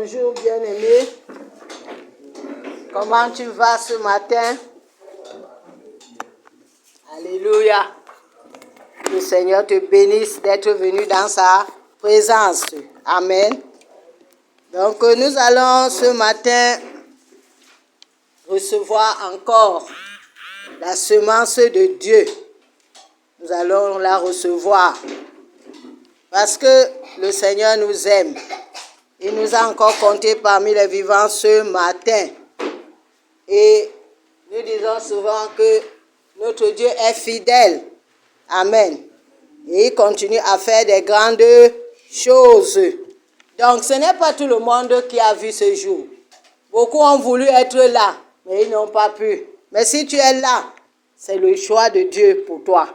Bonjour bien-aimé, comment tu vas ce matin? Alléluia. Le Seigneur te bénisse d'être venu dans sa présence. Amen. Donc nous allons ce matin recevoir encore la semence de Dieu. Nous allons la recevoir parce que le Seigneur nous aime. Il nous a encore comptés parmi les vivants ce matin. Et nous disons souvent que notre Dieu est fidèle. Amen. Et il continue à faire des grandes choses. Donc ce n'est pas tout le monde qui a vu ce jour. Beaucoup ont voulu être là, mais ils n'ont pas pu. Mais si tu es là, c'est le choix de Dieu pour toi.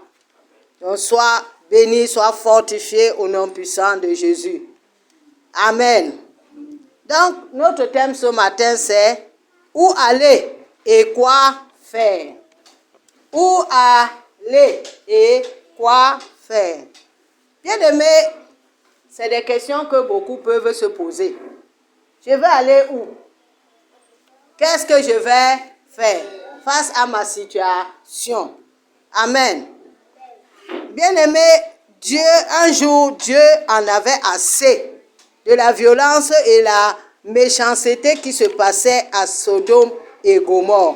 Donc sois béni, sois fortifié au nom puissant de Jésus. Amen. Donc, notre thème ce matin, c'est où aller et quoi faire. Où aller et quoi faire. Bien aimé, c'est des questions que beaucoup peuvent se poser. Je vais aller où? Qu'est-ce que je vais faire face à ma situation? Amen. Bien aimé, un jour, Dieu en avait assez de la violence et la méchanceté qui se passait à Sodome et Gomorrhe.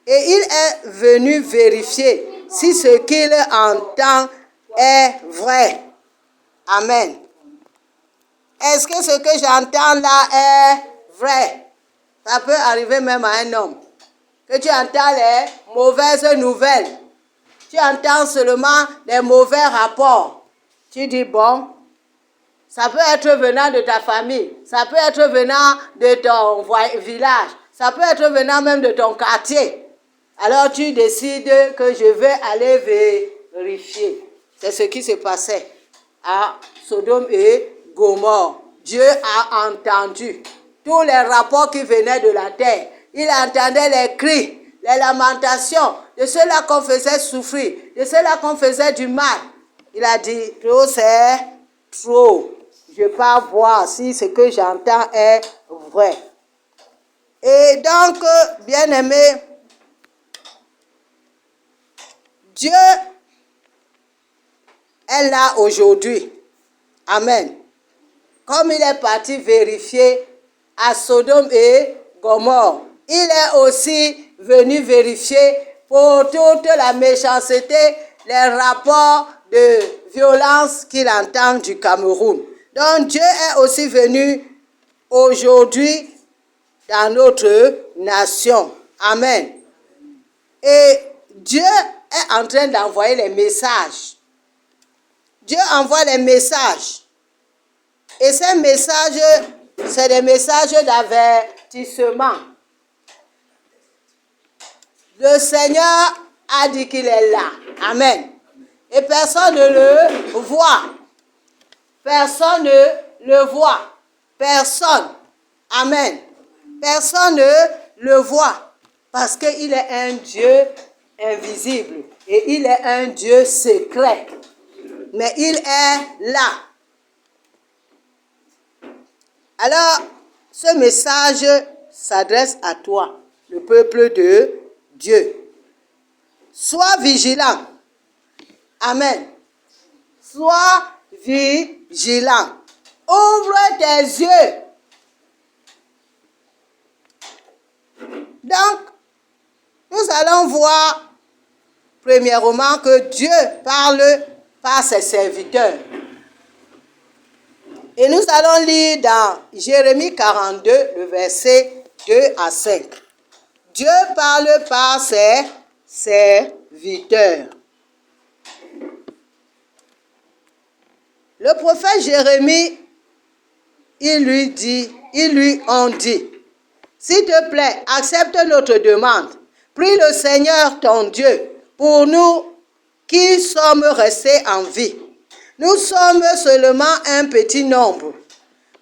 Et il est venu vérifier si ce qu'il entend est vrai. Amen. Est-ce que ce que j'entends là est vrai? Ça peut arriver même à un homme. Que tu entends les mauvaises nouvelles. Tu entends seulement les mauvais rapports. Tu dis bon, ça peut être venant de ta famille, ça peut être venant de ton village, ça peut être venant même de ton quartier. Alors tu décides que je vais aller vérifier. C'est ce qui se passait à Sodome et Gomorrhe. Dieu a entendu tous les rapports qui venaient de la terre. Il entendait les cris, les lamentations de ceux-là qu'on faisait souffrir, de ceux-là qu'on faisait du mal. Il a dit, trop c'est trop. Je pars voir si ce que j'entends est vrai. Et donc, bien-aimé, Dieu est là aujourd'hui. Amen. Comme il est parti vérifier à Sodome et Gomorrhe, il est aussi venu vérifier pour toute la méchanceté, les rapports de violence qu'il entend du Cameroun. Donc Dieu est aussi venu aujourd'hui dans notre nation. Amen. Et Dieu est en train d'envoyer les messages. Dieu envoie les messages. Et ces messages, c'est des messages d'avertissement. Le Seigneur a dit qu'il est là. Amen. Et personne ne le voit. Personne ne le voit. Personne. Amen. Personne ne le voit. Parce qu'il est un Dieu invisible. Et il est un Dieu secret. Mais il est là. Alors, ce message s'adresse à toi, le peuple de Dieu. Sois vigilant. Amen. Sois vigilant. Ouvre tes yeux. Donc, nous allons voir premièrement que Dieu parle par ses serviteurs. Et nous allons lire dans Jérémie 42, le verset 2 à 5. Dieu parle par ses serviteurs. Le prophète Jérémie, ils lui ont dit, s'il te plaît, accepte notre demande. Prie le Seigneur ton Dieu pour nous qui sommes restés en vie. Nous sommes seulement un petit nombre,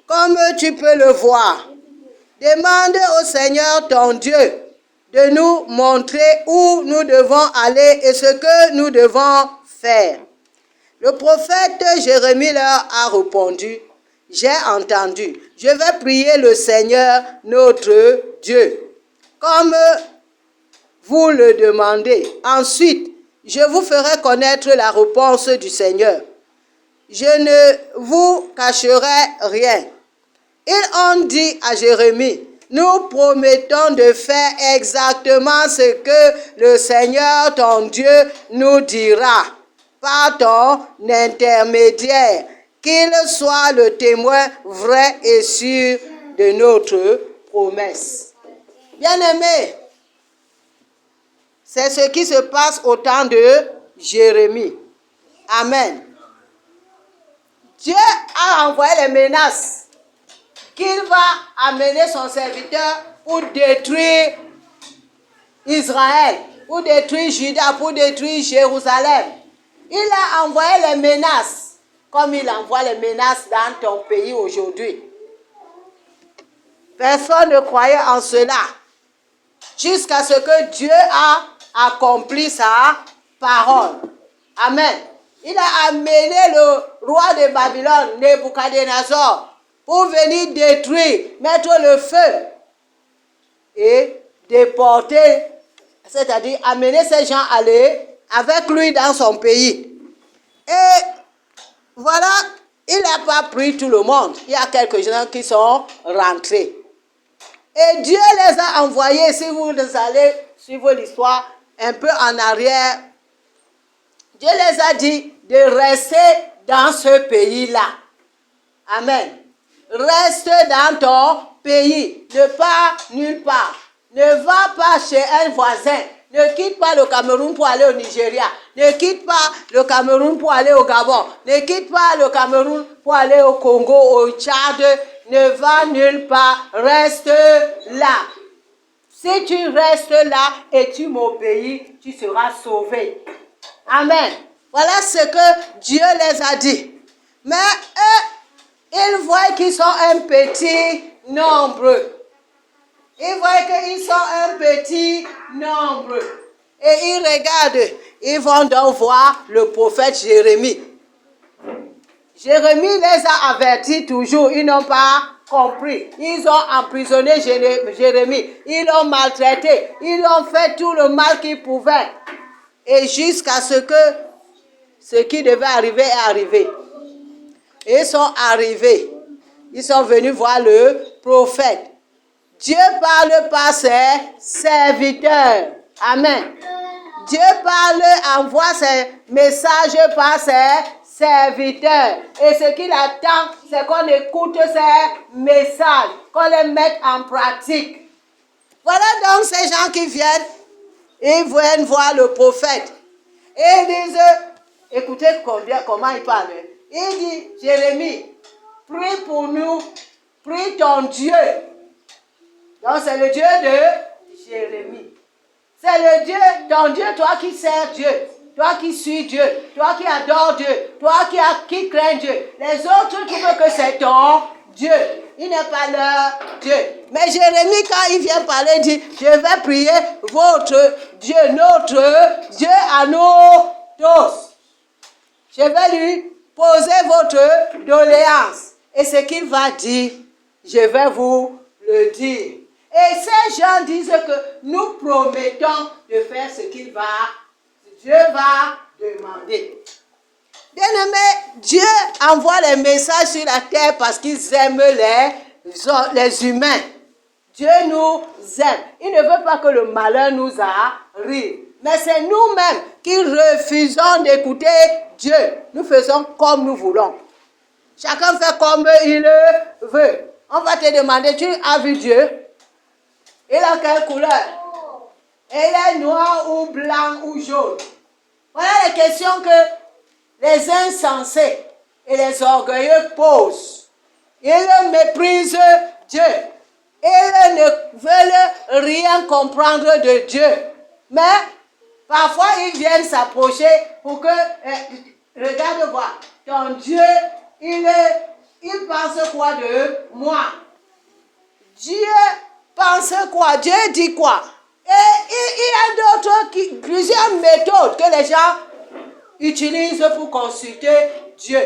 comme tu peux le voir. Demande au Seigneur ton Dieu de nous montrer où nous devons aller et ce que nous devons faire. Le prophète Jérémie leur a répondu, j'ai entendu. Je vais prier le Seigneur, notre Dieu, comme vous le demandez. Ensuite, je vous ferai connaître la réponse du Seigneur. Je ne vous cacherai rien. Ils ont dit à Jérémie, nous promettons de faire exactement ce que le Seigneur, ton Dieu, nous dira par ton intermédiaire, qu'il soit le témoin vrai et sûr de notre promesse. Bien-aimés, c'est ce qui se passe au temps de Jérémie. Amen. Dieu a envoyé les menaces qu'il va amener son serviteur pour détruire Israël, pour détruire Juda, pour détruire Jérusalem. Il a envoyé les menaces, comme il envoie les menaces dans ton pays aujourd'hui. Personne ne croyait en cela, jusqu'à ce que Dieu a accompli sa parole. Amen. Il a amené le roi de Babylone, Nebuchadnezzar, pour venir détruire, mettre le feu et déporter, c'est-à-dire amener ces gens à aller avec lui dans son pays. Et voilà, il n'a pas pris tout le monde. Il y a quelques gens qui sont rentrés. Et Dieu les a envoyés, si vous allez suivre l'histoire un peu en arrière, Dieu les a dit de rester dans ce pays-là. Amen. Reste dans ton pays. Ne pars nulle part. Ne va pas chez un voisin. Ne quitte pas le Cameroun pour aller au Nigeria. Ne quitte pas le Cameroun pour aller au Gabon. Ne quitte pas le Cameroun pour aller au Congo, au Tchad. Ne va nulle part. Reste là. Si tu restes là et tu m'obéis, tu seras sauvé. Amen. Voilà ce que Dieu les a dit. Mais eux, ils voient qu'ils sont un petit nombre. Ils voient qu'ils sont un petit nombre. Et ils regardent. Ils vont donc voir le prophète Jérémie. Jérémie les a avertis toujours. Ils n'ont pas compris. Ils ont emprisonné Jérémie. Ils l'ont maltraité. Ils ont fait tout le mal qu'ils pouvaient. Et jusqu'à ce que ce qui devait arriver est arrivé. Et ils sont arrivés. Ils sont venus voir le prophète. Dieu parle par ses serviteurs. Amen. Dieu parle, envoie ses messages par ses serviteurs. Et ce qu'il attend, c'est qu'on écoute ces messages, qu'on les mette en pratique. Voilà donc ces gens qui viennent, ils viennent voir le prophète. Et ils disent, écoutez comment il parle. Il dit, Jérémie, prie pour nous, prie ton Dieu. Donc c'est le Dieu de Jérémie. C'est le Dieu, ton Dieu, toi qui sers Dieu, toi qui suis Dieu, toi qui adores Dieu, toi qui crains Dieu. Les autres trouvent que c'est ton Dieu. Il n'est pas leur Dieu. Mais Jérémie, quand il vient parler, dit, je vais prier votre Dieu, notre Dieu à nous tous. Je vais lui poser votre doléance. Et ce qu'il va dire, je vais vous le dire. Et ces gens disent que nous promettons de faire ce Dieu va demander. Bien-aimé, Dieu envoie les messages sur la terre parce qu'ils aiment les humains. Dieu nous aime. Il ne veut pas que le malheur nous arrive. Mais c'est nous-mêmes qui refusons d'écouter Dieu. Nous faisons comme nous voulons. Chacun fait comme il veut. On va te demander, tu as vu Dieu? Il a quelle couleur? Il est noir ou blanc ou jaune? Voilà les questions que les insensés et les orgueilleux posent. Ils méprisent Dieu. Ils ne veulent rien comprendre de Dieu. Mais parfois, ils viennent s'approcher pour que, regarde voir, ton Dieu, il pense quoi de moi? Dieu pense quoi? Dieu dit quoi? Et il y a d'autres, plusieurs méthodes que les gens utilisent pour consulter Dieu.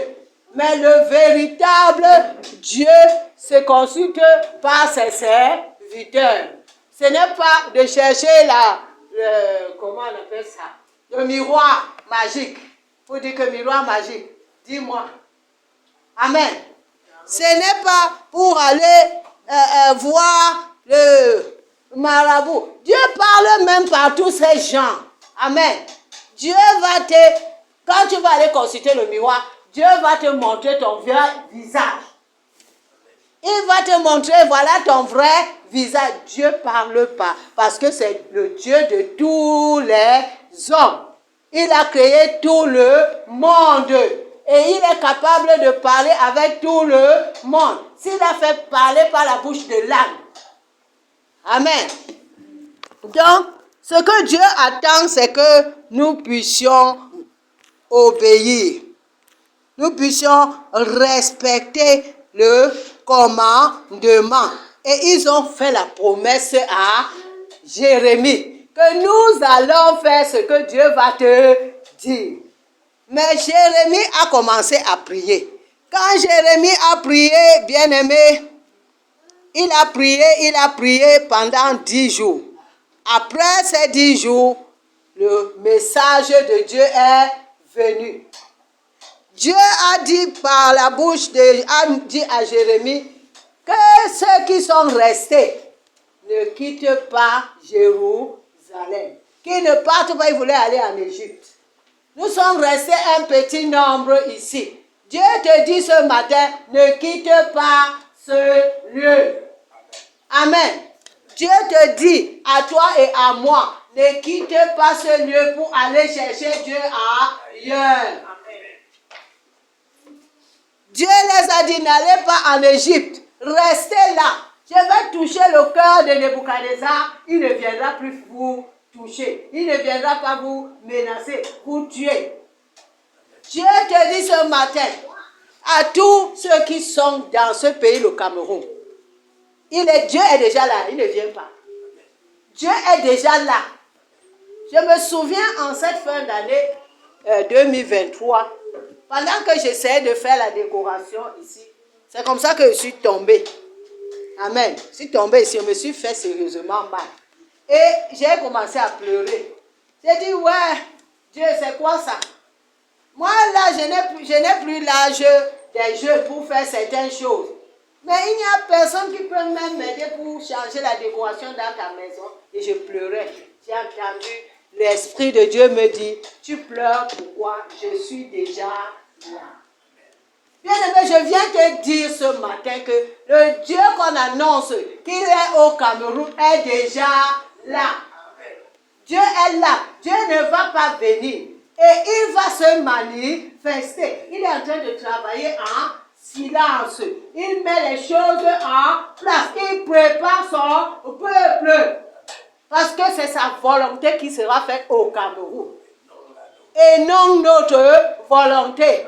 Mais le véritable Dieu se consulte par ses serviteurs. Ce n'est pas de chercher comment on appelle ça, le miroir magique. Pour dire que miroir magique, dis-moi. Amen. Ce n'est pas pour aller voir le marabout. Dieu parle même par tous ces gens. Amen. Dieu va quand tu vas aller consulter le miroir, Dieu va te montrer ton vrai visage. Il va te montrer, voilà ton vrai visage. Dieu ne parle pas parce que c'est le Dieu de tous les hommes. Il a créé tout le monde. Et il est capable de parler avec tout le monde. S'il a fait parler par la bouche de l'âme. Amen. Donc, ce que Dieu attend, c'est que nous puissions obéir. Nous puissions respecter le commandement. Et ils ont fait la promesse à Jérémie que nous allons faire ce que Dieu va te dire. Mais Jérémie a commencé à prier. Quand Jérémie a prié, bien-aimé, il a prié pendant 10 jours. Après ces 10 jours, le message de Dieu est venu. Dieu a dit par la bouche a dit à Jérémie que ceux qui sont restés ne quittent pas Jérusalem. Qu'ils ne partent pas, ils voulaient aller en Égypte. Nous sommes restés un petit nombre ici. Dieu te dit ce matin, ne quitte pas ce lieu. Amen. Dieu te dit à toi et à moi, ne quitte pas ce lieu pour aller chercher Dieu ailleurs. Dieu les a dit, n'allez pas en Égypte, restez là. Je vais toucher le cœur de Nebuchadnezzar, il ne viendra plus vous toucher. Il ne viendra pas vous menacer, vous tuer. Dieu te dit ce matin, à tous ceux qui sont dans ce pays, le Cameroun, Dieu est déjà là, il ne vient pas. Dieu est déjà là. Je me souviens en cette fin d'année 2023, pendant que j'essayais de faire la décoration ici, c'est comme ça que je suis tombée. Amen. Je suis tombée ici, je me suis fait sérieusement mal. Et j'ai commencé à pleurer. J'ai dit, ouais, Dieu, c'est quoi ça? Moi, là, je n'ai plus l'âge des jeux pour faire certaines choses. Mais il n'y a personne qui peut même m'aider pour changer la décoration dans ta maison. Et je pleurais. J'ai entendu l'Esprit de Dieu me dire, tu pleures pourquoi? Je suis déjà là. Bien-aimé, je viens te dire ce matin que le Dieu qu'on annonce qu'il est au Cameroun est déjà là. Dieu est là. Dieu ne va pas venir. Et il va se manifester. Il est en train de travailler en silence. Il met les choses en place. Il prépare son peuple. Parce que c'est sa volonté qui sera faite au Cameroun. Et non notre volonté.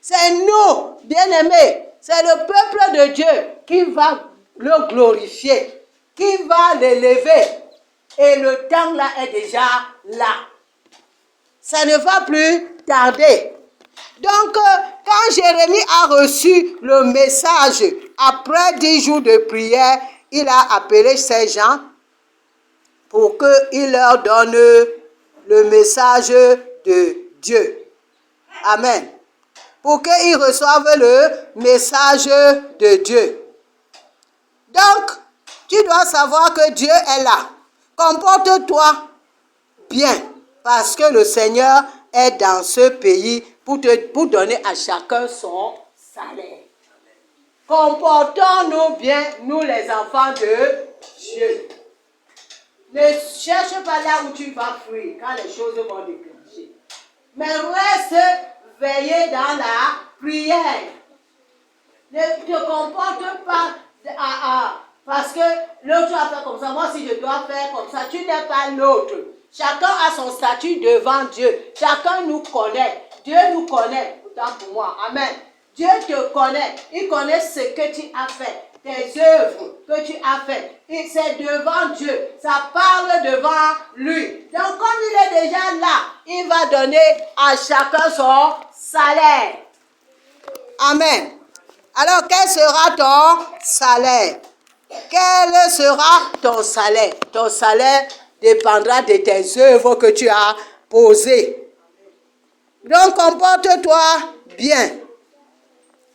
C'est nous, bien-aimés. C'est le peuple de Dieu qui va le glorifier. Qui va l'élever. Et le temps là est déjà là. Ça ne va plus tarder. Donc, quand Jérémie a reçu le message, après 10 jours de prière, il a appelé ces gens pour qu'il leur donne le message de Dieu. Amen. Pour qu'ils reçoivent le message de Dieu. Donc, tu dois savoir que Dieu est là. Comporte-toi bien, parce que le Seigneur est dans ce pays pour donner à chacun son salaire. Comportons-nous bien, nous les enfants de Dieu. Ne cherche pas là où tu vas fuir quand les choses vont déclencher. Mais reste veillé dans la prière. Ne te comporte pas parce que l'autre a fait comme ça. Moi, si je dois faire comme ça, tu n'es pas l'autre. Chacun a son statut devant Dieu. Chacun nous connaît. Dieu nous connaît. Autant pour moi. Amen. Dieu te connaît. Il connaît ce que tu as fait. Tes œuvres que tu as faites. Et c'est devant Dieu. Ça parle devant lui. Donc, comme il est déjà là, il va donner à chacun son salaire. Amen. Alors, quel sera ton salaire? Quel sera ton salaire? Ton salaire dépendra de tes œuvres que tu as posées. Donc, comporte-toi bien.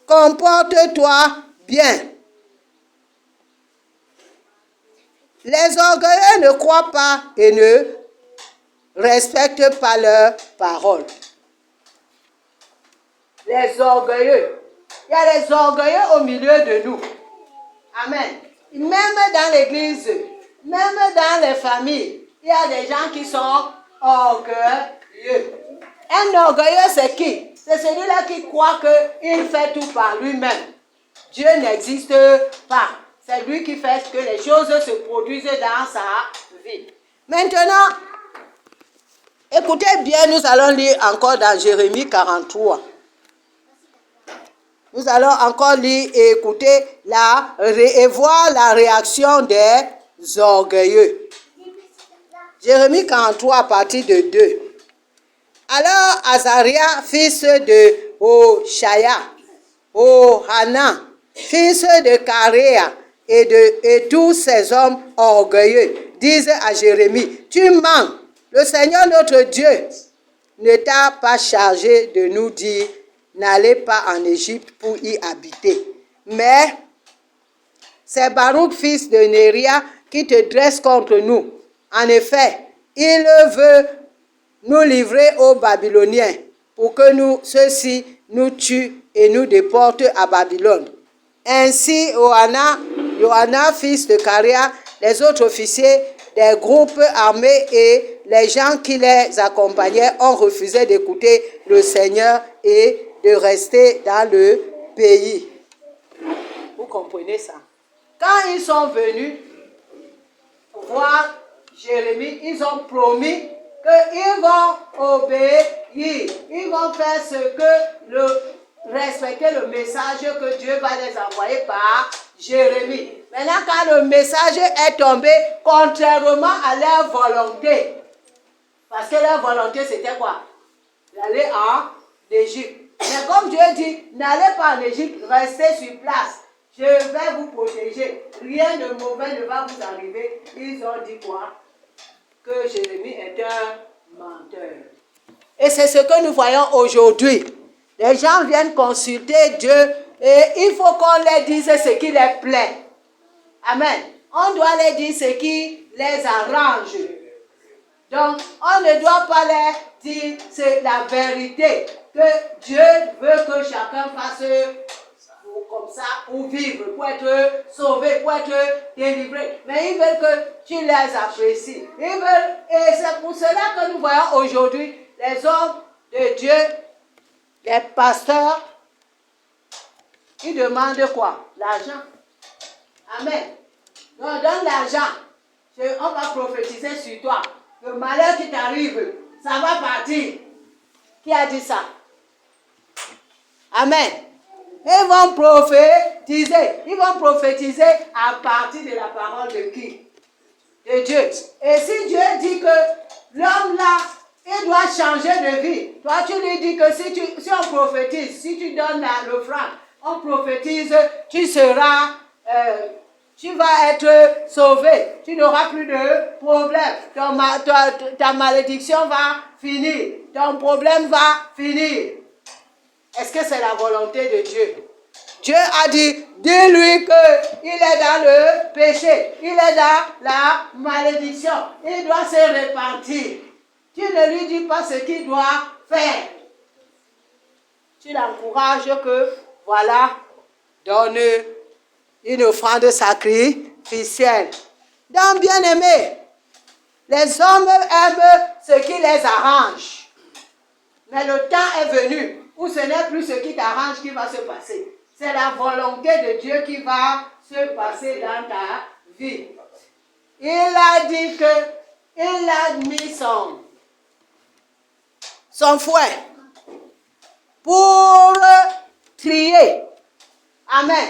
Comporte-toi bien. Les orgueilleux ne croient pas et ne respectent pas leurs paroles. Les orgueilleux. Il y a les orgueilleux au milieu de nous. Amen. Même dans l'église, même dans les familles, il y a des gens qui sont orgueilleux. Un orgueilleux, c'est qui? C'est celui-là qui croit qu'il fait tout par lui-même. Dieu n'existe pas. C'est lui qui fait que les choses se produisent dans sa vie. Maintenant, écoutez bien, nous allons lire encore dans Jérémie 43. Nous allons encore lire et écouter et voir la réaction des orgueilleux. Jérémie 43 à partir de 2. Alors Azaria, fils de Hoshaya, Hanan, fils de Karéa, et tous ces hommes orgueilleux disent à Jérémie, tu mens, le Seigneur notre Dieu ne t'a pas chargé de nous dire, n'allez pas en Égypte pour y habiter. Mais c'est Baruch, fils de Néria, qui te dresse contre nous. En effet, il veut nous livrer aux Babyloniens pour que ceux-ci nous tuent et nous déportent à Babylone. Ainsi, Johanna, fils de Karéa, les autres officiers des groupes armés et les gens qui les accompagnaient ont refusé d'écouter le Seigneur et de rester dans le pays. Vous comprenez ça? Quand ils sont venus voir Jérémie, ils ont promis qu'ils vont obéir, ils vont faire respecter le message que Dieu va les envoyer par Jérémie. Maintenant, quand le message est tombé contrairement à leur volonté, parce que leur volonté c'était quoi? D'aller en Égypte. Mais comme Dieu dit, n'allez pas en Égypte, restez sur place. Je vais vous protéger. Rien de mauvais ne va vous arriver. Ils ont dit quoi? Que Jérémie est un menteur. Et c'est ce que nous voyons aujourd'hui. Les gens viennent consulter Dieu et il faut qu'on leur dise ce qui les plaît. Amen. On doit leur dire ce qui les arrange. Donc, on ne doit pas leur dire c'est la vérité. Que Dieu veut que chacun fasse comme ça pour vivre, pour être sauvé, pour être délivré. Mais ils veulent que tu les apprécies. Et c'est pour cela que nous voyons aujourd'hui les hommes de Dieu, les pasteurs, ils demandent quoi? L'argent. Amen. Donc, donne l'argent. On va prophétiser sur toi. Le malheur qui t'arrive, ça va partir. Qui a dit ça? Amen. Ils vont prophétiser. Ils vont prophétiser à partir de la parole de qui? De Dieu. Et si Dieu dit que l'homme là, il doit changer de vie. Toi, tu lui dis que si on prophétise, si tu donnes l'offrande, on prophétise, tu seras, tu vas être sauvé. Tu n'auras plus de problème. Ta malédiction va finir. Ton problème va finir. Est-ce que c'est la volonté de Dieu? Dieu a dit, dis-lui qu'il est dans le péché, il est dans la malédiction, il doit se repentir. Tu ne lui dis pas ce qu'il doit faire. Tu l'encourages que, voilà, donne une offrande sacrificielle. Donc, bien-aimé, les hommes aiment ce qui les arrange. Mais le temps est venu où ce n'est plus ce qui t'arrange qui va se passer. C'est la volonté de Dieu qui va se passer dans ta vie. Il a dit qu'il a mis son fouet pour trier. Amen.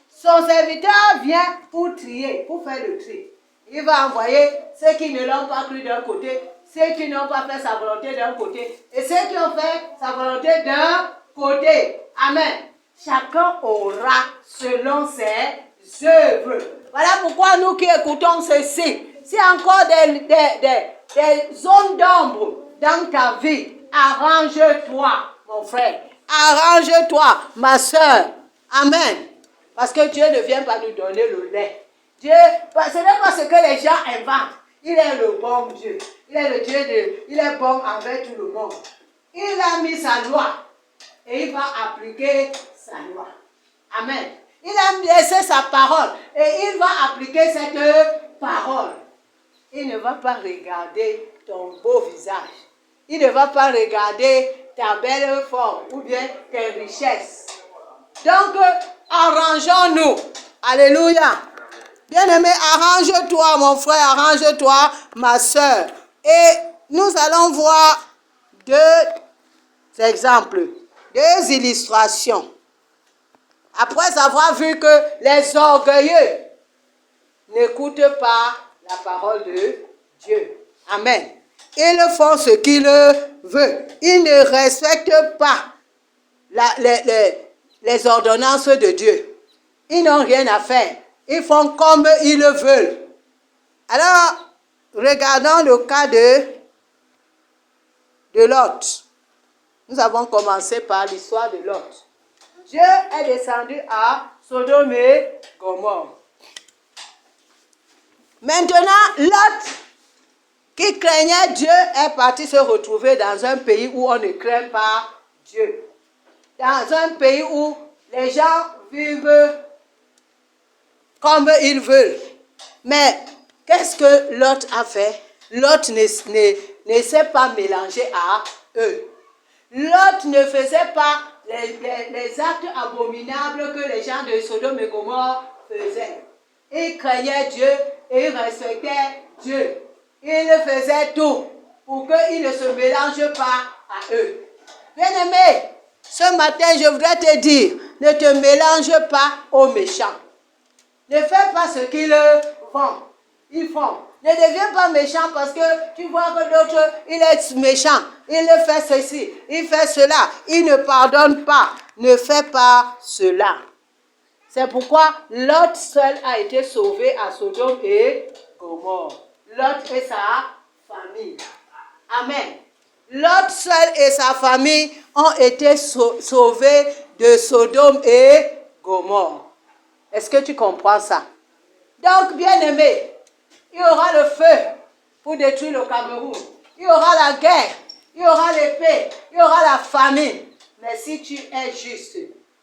Son serviteur vient pour trier, pour faire le tri. Il va envoyer ceux qui ne l'ont pas cru d'un côté, ceux qui n'ont pas fait sa volonté d'un côté, et ceux qui ont fait sa volonté d'un côté. Amen. Chacun aura selon ses œuvres. Voilà pourquoi nous qui écoutons ceci, s'il y a encore des zones d'ombre dans ta vie, arrange-toi, mon frère. Arrange-toi, ma soeur. Amen. Parce que Dieu ne vient pas nous donner le lait. Dieu, ce n'est pas ce que les gens inventent. Il est le bon Dieu. Il est le Dieu il est bon envers tout le monde. Il a mis sa loi et il va appliquer sa loi. Amen. Il a laissé sa parole et il va appliquer cette parole. Il ne va pas regarder ton beau visage. Il ne va pas regarder ta belle forme ou bien tes richesses. Donc, arrangeons-nous. Alléluia. Bien-aimé, arrange-toi, mon frère, arrange-toi, ma soeur. Et nous allons voir deux exemples, deux illustrations. Après avoir vu que les orgueilleux n'écoutent pas la parole de Dieu. Amen. Ils font ce qu'ils veulent. Ils ne respectent pas les ordonnances de Dieu. Ils n'ont rien à faire. Ils font comme ils le veulent. Alors, regardons le cas de Lot. Nous avons commencé par l'histoire de Lot. Dieu est descendu à Sodome et Gomorrhe. Maintenant, Lot, qui craignait Dieu, est parti se retrouver dans un pays où on ne craint pas Dieu. Dans un pays où les gens vivent comme ils veulent. Mais qu'est-ce que Lot a fait? Lot ne s'est pas mélangé à eux. Lot ne faisait pas les actes abominables que les gens de Sodome et Gomorrhe faisaient. Il craignait Dieu et il respectait Dieu. Il faisait tout pour qu'ils ne se mélangent pas à eux. Bien-aimé, ce matin, je voudrais te dire, ne te mélange pas aux méchants. Ne fais pas ce qu'ils font. Ils font. Ne deviens pas méchant parce que tu vois que l'autre, il est méchant. Il fait ceci, il fait cela. Il ne pardonne pas. Ne fais pas cela. C'est pourquoi Lot seul a été sauvé à Sodome et Gomorrhe. Lot et sa famille. Amen. Lot seul et sa famille ont été sauvés de Sodome et Gomorrhe. Est-ce que tu comprends ça? Donc, bien-aimé, il y aura le feu pour détruire le Cameroun. Il y aura la guerre, il y aura l'épée, il y aura la famine. Mais si tu es juste,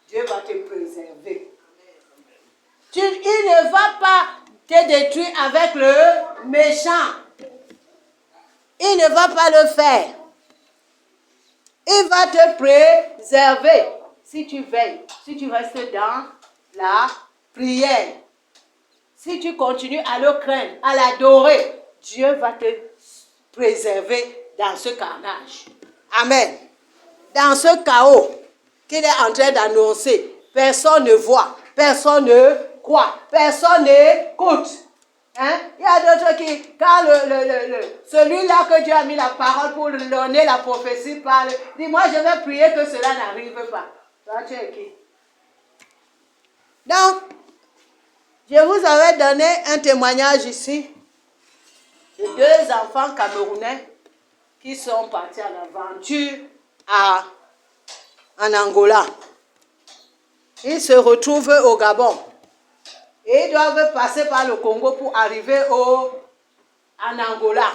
Dieu va te préserver. Il ne va pas te détruire avec le méchant. Il ne va pas le faire. Il va te préserver si tu veilles, si tu restes dans la prière. Si tu continues à le craindre, à l'adorer, Dieu va te préserver dans ce carnage. Amen. Dans ce chaos qu'il est en train d'annoncer, personne ne voit, personne ne croit, personne n'écoute. Hein? Il y a d'autres qui, quand celui-là que Dieu a mis la parole pour lui donner la prophétie parle, dit, moi je vais prier que cela n'arrive pas. Toi, tu es qui? Donc, je vous avais donné un témoignage ici de deux enfants camerounais qui sont partis à l'aventure en Angola. Ils se retrouvent au Gabon. Et ils doivent passer par le Congo pour arriver en Angola.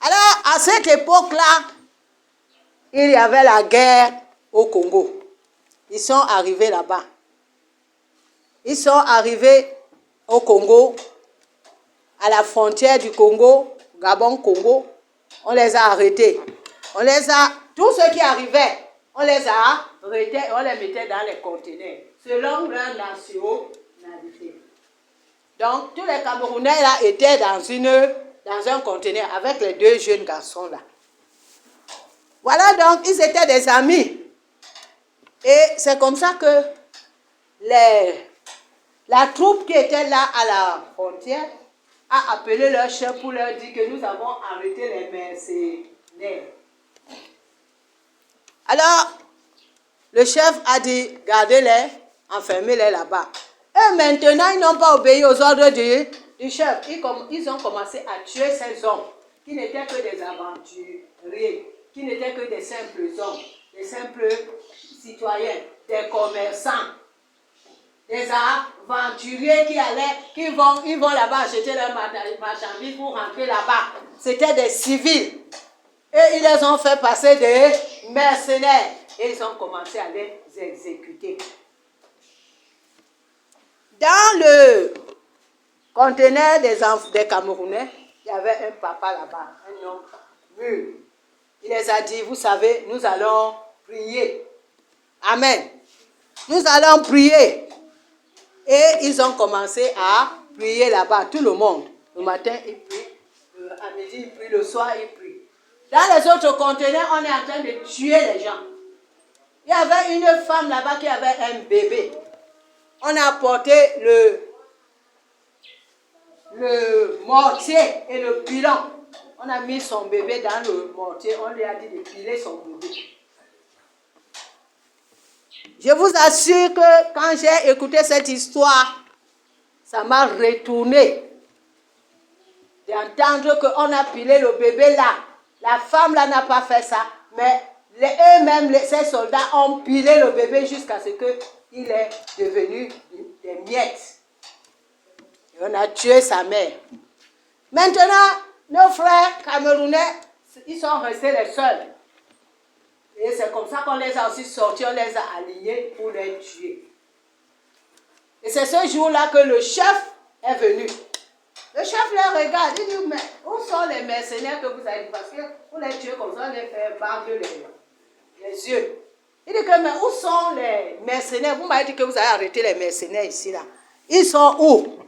Alors, à cette époque-là, il y avait la guerre au Congo. Ils sont arrivés là-bas. Ils sont arrivés au Congo, à la frontière du Congo, Gabon-Congo. On les a arrêtés. Tous ceux qui arrivaient, on les a arrêtés et on les mettait dans les conteneurs, selon leur nationalité. Donc, tous les Camerounais là étaient dans un conteneur avec les deux jeunes garçons là. Voilà, donc, ils étaient des amis. Et c'est comme ça que la troupe qui était là à la frontière a appelé leur chef pour leur dire que nous avons arrêté les mercenaires. Alors, le chef a dit, gardez-les, enfermez-les là-bas. Et maintenant, ils n'ont pas obéi aux ordres du chef. Ils ont commencé à tuer ces hommes qui n'étaient que des aventuriers, qui n'étaient que des simples hommes, des simples citoyens, des commerçants, des aventuriers ils vont là-bas acheter leurs marchandises pour rentrer là-bas. C'était des civils. Et ils les ont fait passer des mercenaires. Et ils ont commencé à les exécuter. Dans le conteneur des Camerounais, il y avait un papa là-bas, un homme mûr. Il les a dit, vous savez, nous allons prier. Amen. Nous allons prier. Et ils ont commencé à prier là-bas, tout le monde. Le matin, ils prient. À midi, ils prient. Le soir, ils prient. Dans les autres conteneurs, on est en train de tuer les gens. Il y avait une femme là-bas qui avait un bébé. On a apporté le mortier et le pilon. On a mis son bébé dans le mortier. On lui a dit de piler son bébé. Je vous assure que quand j'ai écouté cette histoire, ça m'a retourné d'entendre qu'on a pilé le bébé là. La femme là n'a pas fait ça, mais eux-mêmes, ces soldats ont pilé le bébé jusqu'à ce qu'il est devenu des miettes. Et on a tué sa mère. Maintenant, nos frères camerounais, ils sont restés les seuls. Et c'est comme ça qu'on les a aussi sortis, on les a alignés pour les tuer. Et c'est ce jour-là que le chef est venu. Le chef les regarde, il dit, mais où sont les mercenaires que vous avez dit? Parce que vous les tuez comme ça, on les fait barbe les yeux. Il dit que, mais où sont les mercenaires? Vous m'avez dit que vous avez arrêté les mercenaires ici, là. Ils sont où?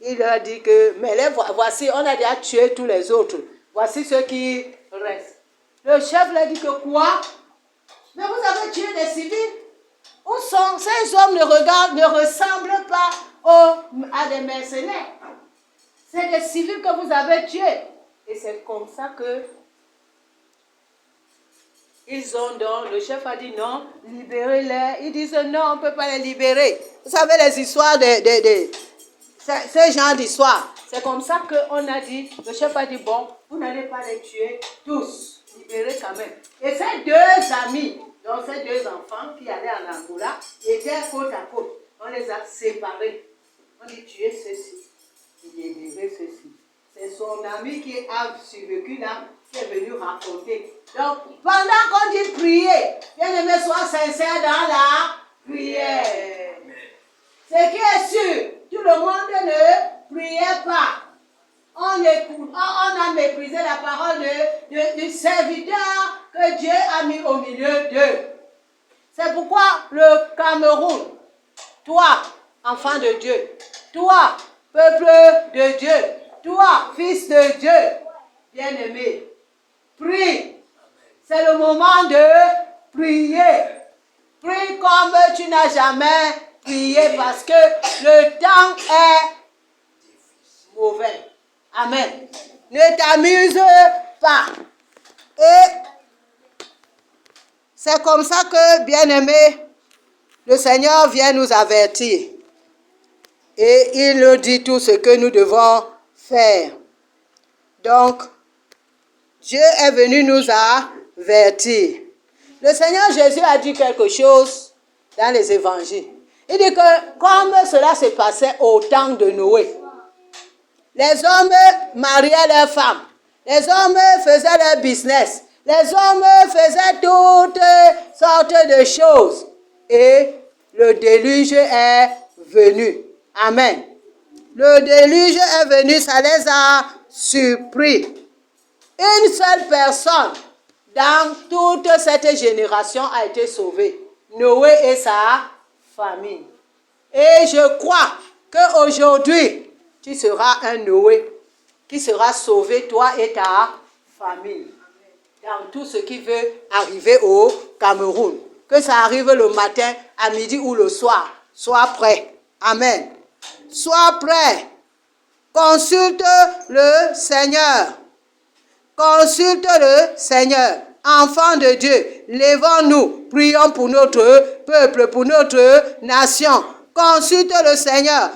Il leur dit que, mais les voici, on a déjà tué tous les autres. Voici ceux qui restent. Le chef leur dit que quoi? Mais vous avez tué des civils? Où sont ces hommes ne ressemblent pas à des mercenaires. C'est des civils que vous avez tués. Et c'est comme ça que le chef a dit non, libérez-les. Ils disent non, on ne peut pas les libérer. Vous savez les histoires ce genre d'histoire. C'est comme ça qu'on a dit, le chef a dit bon, vous n'allez pas les tuer tous, libérez quand même. Et ces deux amis, donc ces deux enfants qui allaient en Angola, étaient côte à côte. On les a séparés. On dit tuez ceci, libérez ceci. C'est son ami qui a survécu là, qui est venu raconter. Donc, pendant qu'on dit prier, bien aimé, sois sincère dans la prière. Ce qui est sûr, tout le monde ne priait pas. On a méprisé la parole du serviteur que Dieu a mis au milieu d'eux. C'est pourquoi le Cameroun, toi, enfant de Dieu, toi, peuple de Dieu, toi, fils de Dieu, bien-aimé, prie. C'est le moment de prier. Prie comme tu n'as jamais prié parce que le temps est mauvais. Amen. Ne t'amuse pas. Et c'est comme ça que, bien-aimé, le Seigneur vient nous avertir. Et il nous dit tout ce que nous devons faire. Donc, Dieu est venu nous avertir. Le Seigneur Jésus a dit quelque chose dans les évangiles. Il dit que comme cela se passait au temps de Noé, les hommes mariaient leurs femmes, les hommes faisaient leur business, les hommes faisaient toutes sortes de choses. Et le déluge est venu. Amen. Le déluge est venu, ça les a surpris. Une seule personne dans toute cette génération a été sauvée. Noé et sa famille. Et je crois qu'aujourd'hui, tu seras un Noé qui sera sauvé, toi et ta famille. Dans tout ce qui veut arriver au Cameroun. Que ça arrive le matin, à midi ou le soir. Sois prêt. Amen. Sois prêt. Consulte le Seigneur. Consulte le Seigneur. enfants de Dieu, levons-nous, prions pour notre peuple, pour notre nation. Consulte le Seigneur.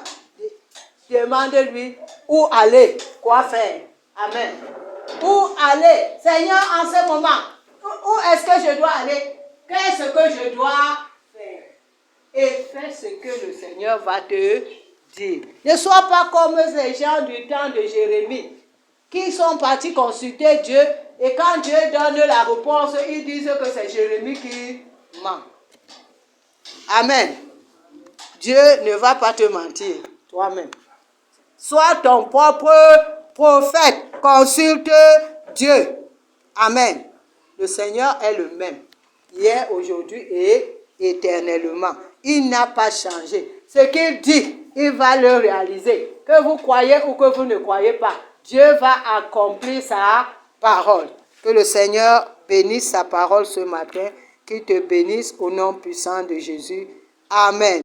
Demande-lui où aller, quoi faire. Amen. Où aller? Seigneur, en ce moment, où est-ce que je dois aller? Qu'est-ce que je dois faire? Et fais ce que le Seigneur va te dire. Ne sois pas comme ces gens du temps de Jérémie qui sont partis consulter Dieu et quand Dieu donne la réponse, ils disent que c'est Jérémie qui ment. Amen. Dieu ne va pas te mentir toi-même. Sois ton propre prophète. Consulte Dieu. Amen. Le Seigneur est le même. Hier, aujourd'hui et éternellement. Il n'a pas changé. Ce qu'il dit, il va le réaliser. Que vous croyez ou que vous ne croyez pas, Dieu va accomplir sa parole. Que le Seigneur bénisse sa parole ce matin. Qu'il te bénisse au nom puissant de Jésus. Amen.